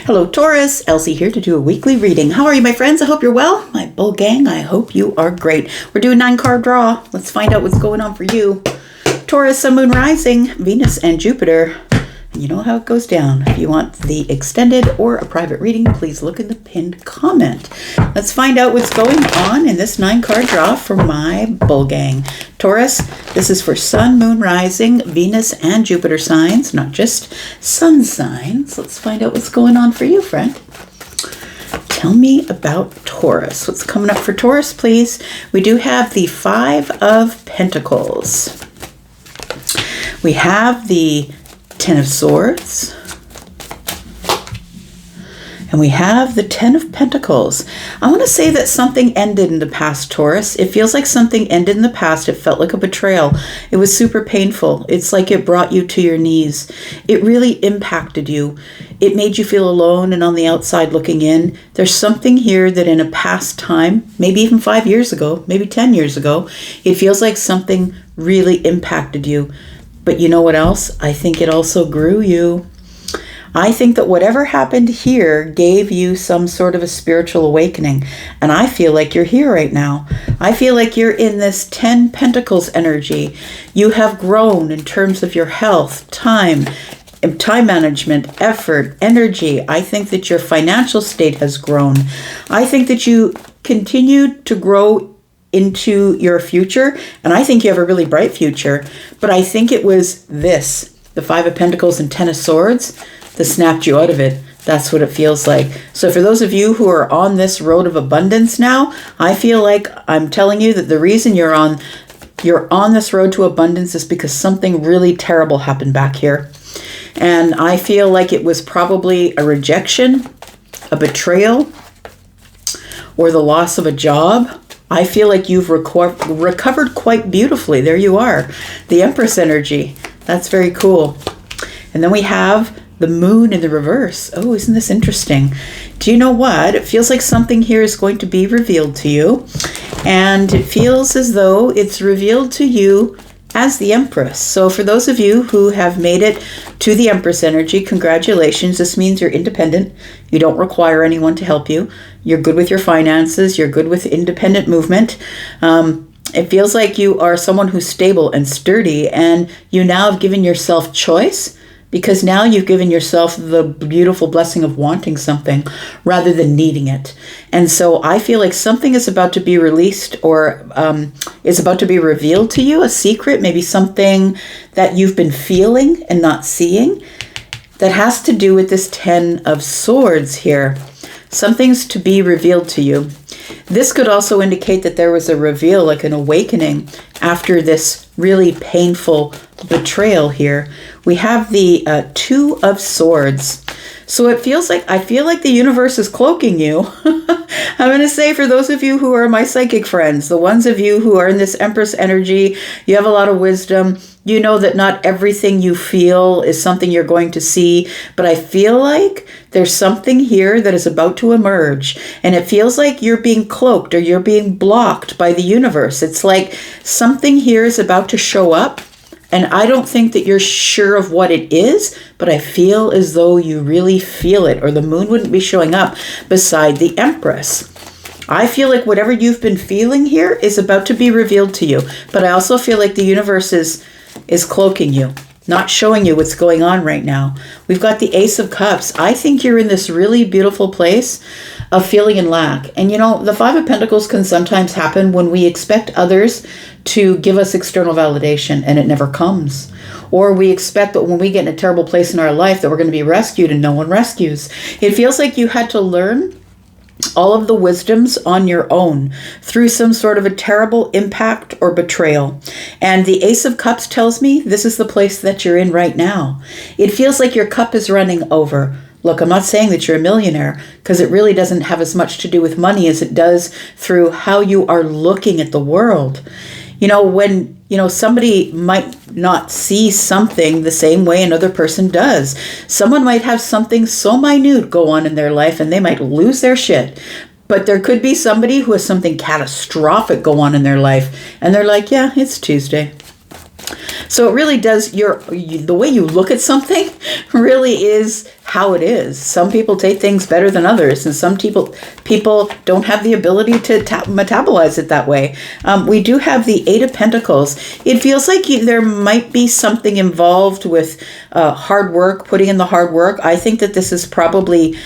Hello Taurus, Elsie here to do a weekly reading. How are you, my friends? I hope you're well. My bull gang, I hope you are great. We're doing 9-card draw. Let's find out what's going on for you. Taurus, Sun, Moon, Rising, Venus, and Jupiter. You know how it goes down. If you want the extended or a private reading, please look in the pinned comment. Let's find out what's going on in this 9-card draw for my bull gang. Taurus, this is for Sun, Moon, Rising, Venus, and Jupiter signs, not just sun signs. Let's find out what's going on for you, friend. Tell me about Taurus. What's coming up for Taurus, please? We do have the 5 of Pentacles. We have the 10 of Swords, and we have the 10 of Pentacles. I want to say that something ended in the past, Taurus. It feels like something ended in the past. It felt like a betrayal. It was super painful. It's like it brought you to your knees. It really impacted you. It made you feel alone and on the outside looking in. There's something here that in a past time, maybe even 5 years ago, maybe 10 years ago, it feels like something really impacted you. But you know what else? I think it also grew you. I think that whatever happened here gave you some sort of a spiritual awakening. And I feel like you're here right now. I feel like you're in this 10 Pentacles energy. You have grown in terms of your health, time management, effort, energy. I think that your financial state has grown. I think that you continued to grow into your future, and I think you have a really bright future, but I think it was this, the 5 of Pentacles and 10 of Swords, that snapped you out of it. That's what it feels like. So for those of you who are on this road of abundance now, I feel like I'm telling you that the reason you're on this road to abundance is because something really terrible happened back here. And I feel like it was probably a rejection, a betrayal, or the loss of a job. I feel like you've recovered quite beautifully. There you are. The Empress energy. That's very cool. And then we have the moon in the reverse. Oh, isn't this interesting? Do you know what? It feels like something here is going to be revealed to you. And it feels as though it's revealed to you as the Empress. So for those of you who have made it to the Empress energy, congratulations. This means you're independent. You don't require anyone to help you. You're good with your finances. You're good with independent movement. It feels like you are someone who's stable and sturdy, and you now have given yourself choice, because now you've given yourself the beautiful blessing of wanting something rather than needing it. And so I feel like something is about to be released, or is about to be revealed to you, a secret, maybe something that you've been feeling and not seeing, that has to do with this 10 of Swords here. Something's to be revealed to you. This could also indicate that there was a reveal, like an awakening, after this really painful betrayal here. We have the 2 of Swords. So it feels like, I feel like the universe is cloaking you. I'm going to say, for those of you who are my psychic friends, the ones of you who are in this Empress energy, you have a lot of wisdom. You know that not everything you feel is something you're going to see, but I feel like there's something here that is about to emerge, and it feels like you're being cloaked or you're being blocked by the universe. It's like something here is about to show up, and I don't think that you're sure of what it is, but I feel as though you really feel it, or the moon wouldn't be showing up beside the Empress. I feel like whatever you've been feeling here is about to be revealed to you, but I also feel like the universe is cloaking you, not showing you what's going on right now. We've got the Ace of Cups. I think you're in this really beautiful place of feeling in lack. And you know, the 5 of Pentacles can sometimes happen when we expect others to give us external validation and it never comes. Or we expect that when we get in a terrible place in our life that we're going to be rescued and no one rescues. It feels like you had to learn all of the wisdoms on your own through some sort of a terrible impact or betrayal. And the Ace of Cups tells me this is the place that you're in right now. It feels like your cup is running over. Look, I'm not saying that you're a millionaire, because it really doesn't have as much to do with money as it does through how you are looking at the world. You know, when somebody might not see something the same way another person does. Someone might have something so minute go on in their life and they might lose their shit. But there could be somebody who has something catastrophic go on in their life and they're like, yeah, it's Tuesday. So it really does, the way you look at something really is how it is. Some people take things better than others, and some people don't have the ability to metabolize it that way. We do have the Eight of Pentacles. It feels like there might be something involved with hard work, putting in the hard work. I think that this is probably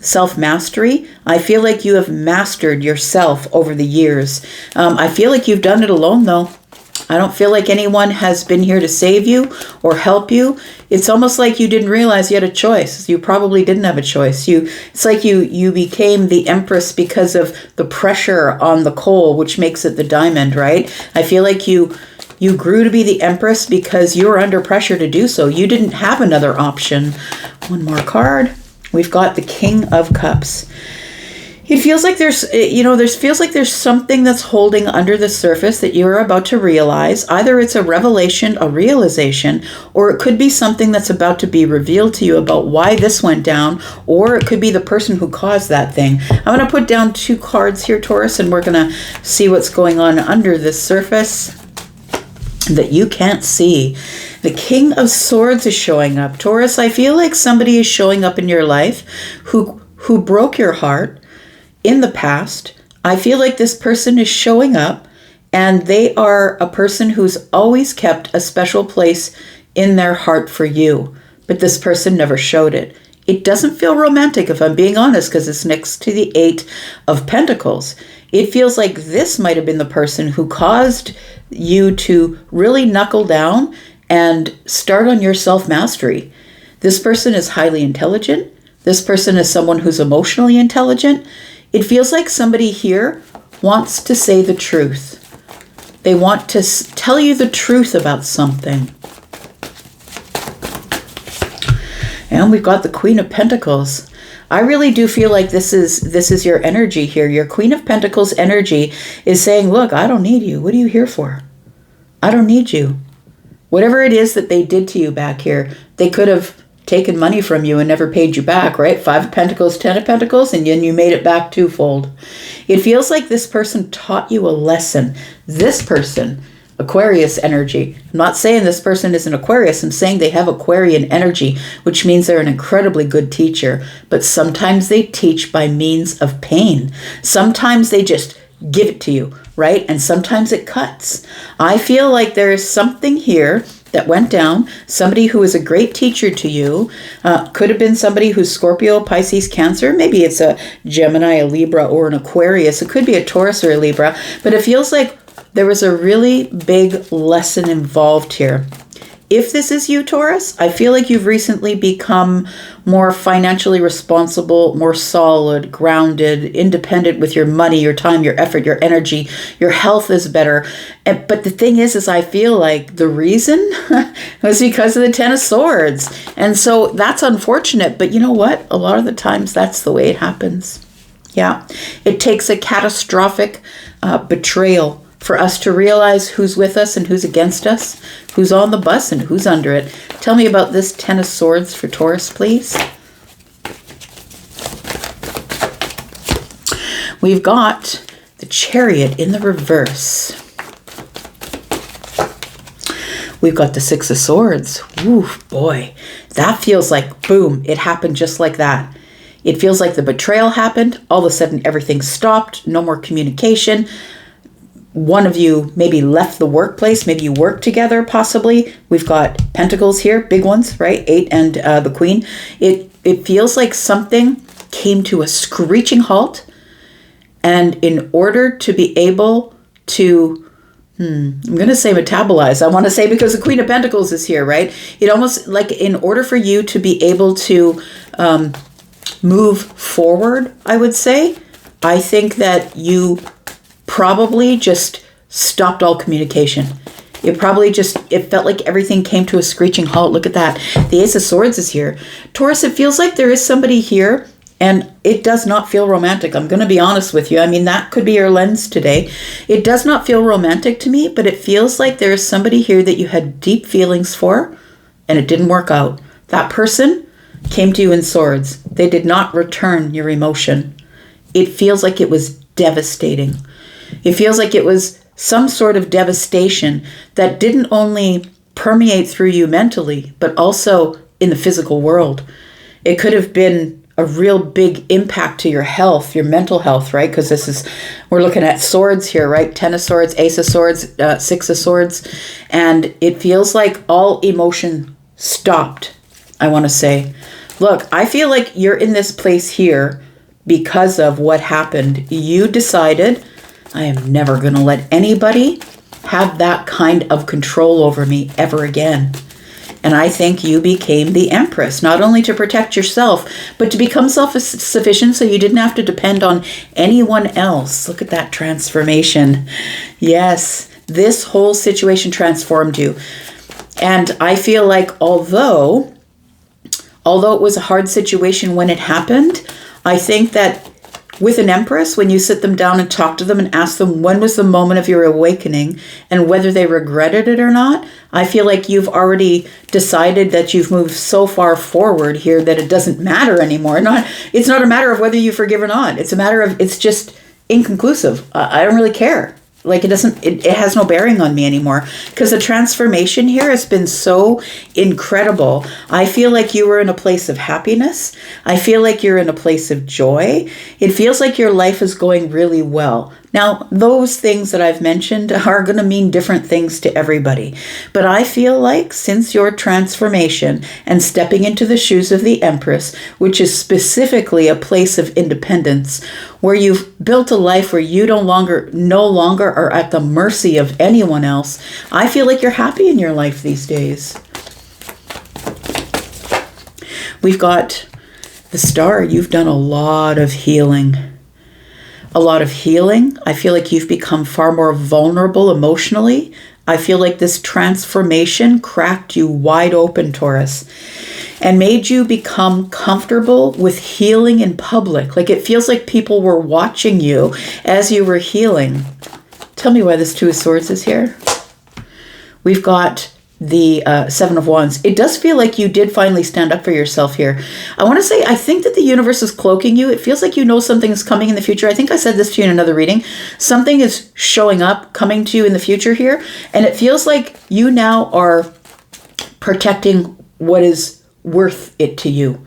self-mastery. I feel like you have mastered yourself over the years. I feel like you've done it alone, though. I don't feel like anyone has been here to save you or help you. It's almost like you didn't realize you had a choice. You probably didn't have a choice. It's like you became the Empress because of the pressure on the coal, which makes it the diamond, right? I feel like you grew to be the Empress because you were under pressure to do so. You didn't have another option. One more card. We've got the King of Cups. It feels like there's something that's holding under the surface that you're about to realize. Either it's a revelation, a realization, or it could be something that's about to be revealed to you about why this went down, or it could be the person who caused that thing. I'm going to put down 2 cards here, Taurus, and we're going to see what's going on under the surface that you can't see. The King of Swords is showing up. Taurus, I feel like somebody is showing up in your life who broke your heart in the past. I feel like this person is showing up, and they are a person who's always kept a special place in their heart for you, but this person never showed it. It doesn't feel romantic, if I'm being honest, because it's next to the Eight of Pentacles. It feels like this might have been the person who caused you to really knuckle down and start on your self-mastery. This person is highly intelligent. This person is someone who's emotionally intelligent. It feels like somebody here wants to say the truth. They want to tell you the truth about something. And we've got the Queen of Pentacles. I really do feel like this is your energy here. Your Queen of Pentacles energy is saying, look, I don't need you. What are you here for? I don't need you. Whatever it is that they did to you back here, they could have taken money from you and never paid you back, right? 5 of Pentacles, 10 of Pentacles, and then you made it back twofold. It feels like this person taught you a lesson. This person, Aquarius energy. I'm not saying this person is an Aquarius. I'm saying they have Aquarian energy, which means they're an incredibly good teacher. But sometimes they teach by means of pain. Sometimes they just give it to you, right? And sometimes it cuts. I feel like there is something here that went down. Somebody who is a great teacher to you. Could have been somebody who's Scorpio, Pisces, Cancer. Maybe it's a Gemini, a Libra, or an Aquarius. It could be a Taurus or a Libra. But it feels like there was a really big lesson involved here. If this is you, Taurus, I feel like you've recently become more financially responsible, more solid, grounded, independent with your money, your time, your effort, your energy. Your health is better. But the thing is I feel like the reason was because of the Ten of Swords. And so that's unfortunate. But you know what? A lot of the times that's the way it happens. Yeah. It takes a catastrophic betrayal for us to realize who's with us and who's against us, who's on the bus and who's under it. Tell me about this Ten of Swords for Taurus, please. We've got the Chariot in the reverse. We've got the Six of Swords. Ooh, boy, that feels like, boom, it happened just like that. It feels like the betrayal happened. All of a sudden, everything stopped. No more communication. One of you maybe left the workplace. Maybe you work together, possibly. We've got Pentacles here, big ones, right? 8 and the Queen. It feels like something came to a screeching halt. And in order to be able to, I'm going to say metabolize. I want to say because the Queen of Pentacles is here, right? It almost like in order for you to be able to move forward, I would say, I think that you probably just stopped all communication. It felt like everything came to a screeching halt. Look at that. The Ace of Swords is here. Taurus, it feels like there is somebody here, and it does not feel romantic. I'm going to be honest with you. I mean, that could be your lens today. It does not feel romantic to me, but it feels like there is somebody here that you had deep feelings for, and it didn't work out. That person came to you in swords. They did not return your emotion. It feels like it was devastating. It feels like it was some sort of devastation that didn't only permeate through you mentally, but also in the physical world. It could have been a real big impact to your health, your mental health, right? Because we're looking at swords here, right? 10 of swords, ace of swords, 6 of swords. And it feels like all emotion stopped, I want to say. Look, I feel like you're in this place here because of what happened. You decided, I am never going to let anybody have that kind of control over me ever again. And I think you became the Empress, not only to protect yourself, but to become self-sufficient so you didn't have to depend on anyone else. Look at that transformation. Yes, this whole situation transformed you. And I feel like although it was a hard situation when it happened, I think that with an Empress, when you sit them down and talk to them and ask them when was the moment of your awakening and whether they regretted it or not, I feel like you've already decided that you've moved so far forward here that it doesn't matter anymore. It's not a matter of whether you forgive or not. It's a matter of, it's just inconclusive. I don't really care. Like it has no bearing on me anymore because the transformation here has been so incredible. I feel like you were in a place of happiness. I feel like you're in a place of joy. It feels like your life is going really well. Now, those things that I've mentioned are going to mean different things to everybody. But I feel like since your transformation and stepping into the shoes of the Empress, which is specifically a place of independence, where you've built a life where you no longer are at the mercy of anyone else, I feel like you're happy in your life these days. We've got the Star. You've done a lot of healing. A lot of healing. I feel like you've become far more vulnerable emotionally. I feel like this transformation cracked you wide open, Taurus, and made you become comfortable with healing in public. Like it feels like people were watching you as you were healing. Tell me why this Two of Swords is here. We've got the Seven of Wands. It does feel like you did finally stand up for yourself here. I want to say, I think that the universe is cloaking you. It feels like you know something is coming in the future. I think I said this to you in another reading. Something is showing up, coming to you in the future here. And it feels like you now are protecting what is worth it to you.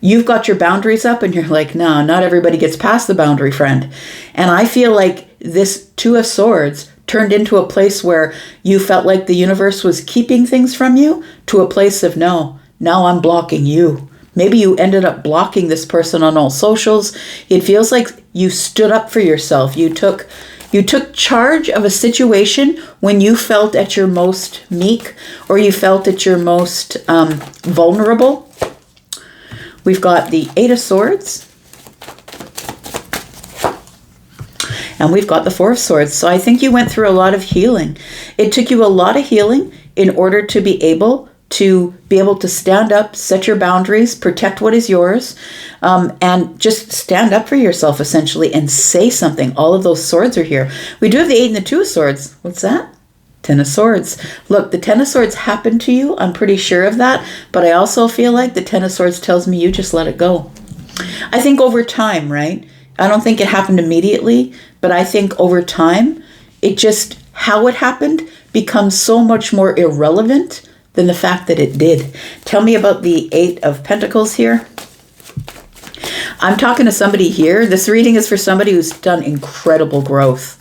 You've got your boundaries up and you're like, no, not everybody gets past the boundary, friend. And I feel like this Two of Swords turned into a place where you felt like the universe was keeping things from you to a place of no, now I'm blocking you. Maybe you ended up blocking this person on all socials. It feels like you stood up for yourself. You took charge of a situation when you felt at your most meek or you felt at your most vulnerable. We've got the Eight of Swords. And we've got the Four of Swords. So I think you went through a lot of healing. It took you a lot of healing in order to be able to stand up, set your boundaries, protect what is yours, and just stand up for yourself essentially and say something. All of those swords are here. We do have the Eight and the Two of Swords. What's that? Ten of Swords. Look, the Ten of Swords happened to you. I'm pretty sure of that. But I also feel like the Ten of Swords tells me you just let it go. I think over time, right? I don't think it happened immediately, but I think over time, how it happened becomes so much more irrelevant than the fact that it did. Tell me about the Eight of Pentacles here. I'm talking to somebody here. This reading is for somebody who's done incredible growth.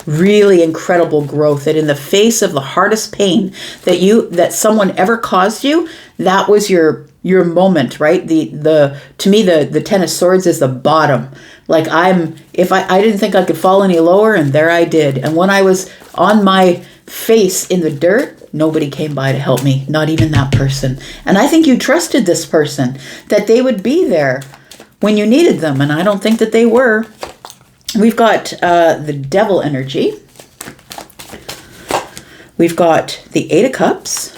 Really incredible growth. That in the face of the hardest pain that someone ever caused you, that was your moment, right? To me, the Ten of Swords is the bottom. Like I didn't think I could fall any lower, and there I did. And when I was on my face in the dirt, nobody came by to help me, not even that person. And I think you trusted this person, that they would be there when you needed them, and I don't think that they were. We've got the Devil energy. We've got the Eight of Cups.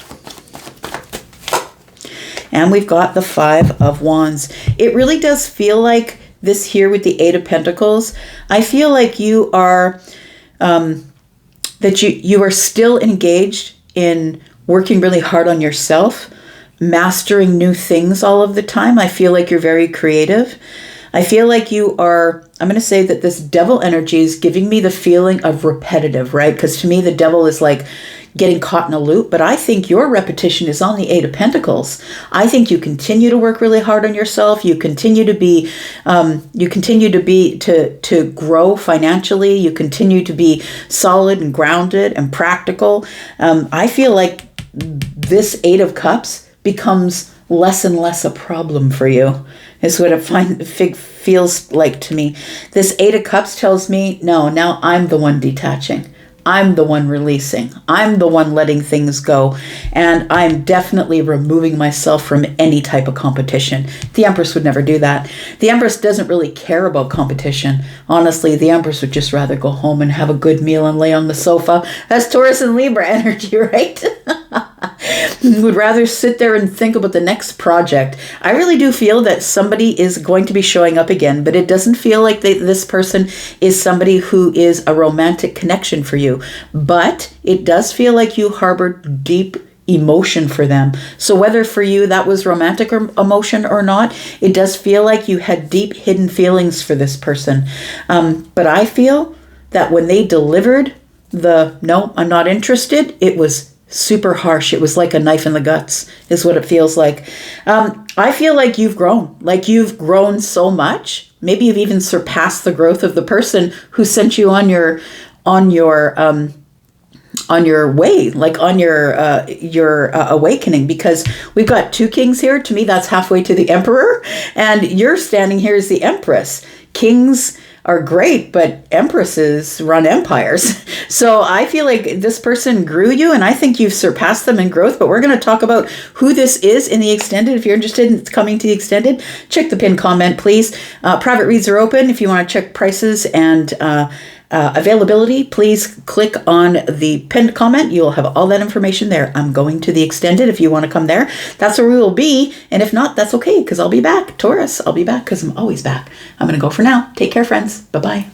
And we've got the Five of Wands. It really does feel like this here with the Eight of Pentacles. I feel like you are, that you are still engaged in working really hard on yourself, mastering new things all of the time. I feel like you're very creative. I feel like you are, I'm going to say that this Devil energy is giving me the feeling of repetitive, right? Because to me, the Devil is like getting caught in a loop, but I think your repetition is on the Eight of Pentacles. I think you continue to work really hard on yourself. You continue to be, to grow financially. You continue to be solid and grounded and practical. I feel like this Eight of Cups becomes less and less a problem for you, is what it feels like to me. This Eight of Cups tells me, no, now I'm the one detaching. I'm the one releasing. I'm the one letting things go. And I'm definitely removing myself from any type of competition. The Empress would never do that. The Empress doesn't really care about competition. Honestly, the Empress would just rather go home and have a good meal and lay on the sofa. That's Taurus and Libra energy, right? Would rather sit there and think about the next project. I really do feel that somebody is going to be showing up again, but it doesn't feel like this person is somebody who is a romantic connection for you. But it does feel like you harbored deep emotion for them. So whether for you that was romantic or emotion or not, it does feel like you had deep hidden feelings for this person. But I feel that when they delivered the no, I'm not interested, it was super harsh. It was like a knife in the guts, is what it feels like. I feel like you've grown so much. Maybe you've even surpassed the growth of the person who sent you on your way, like on your awakening, because we've got two kings here. To me, that's halfway to the Emperor, and you're standing here as the Empress. Kings are great, but empresses run empires. So I feel like this person grew you, and I think you've surpassed them in growth, but we're going to talk about who this is in the extended. If you're interested in coming to the extended, check the pinned comment, please. Private reads are open. If you want to check prices and availability, please click on the pinned comment. You'll have all that information there. I'm going to the extended if you want to come there. That's where we will be. And if not, that's okay, because I'll be back. Taurus, I'll be back because I'm always back. I'm going to go for now. Take care, friends. Bye-bye.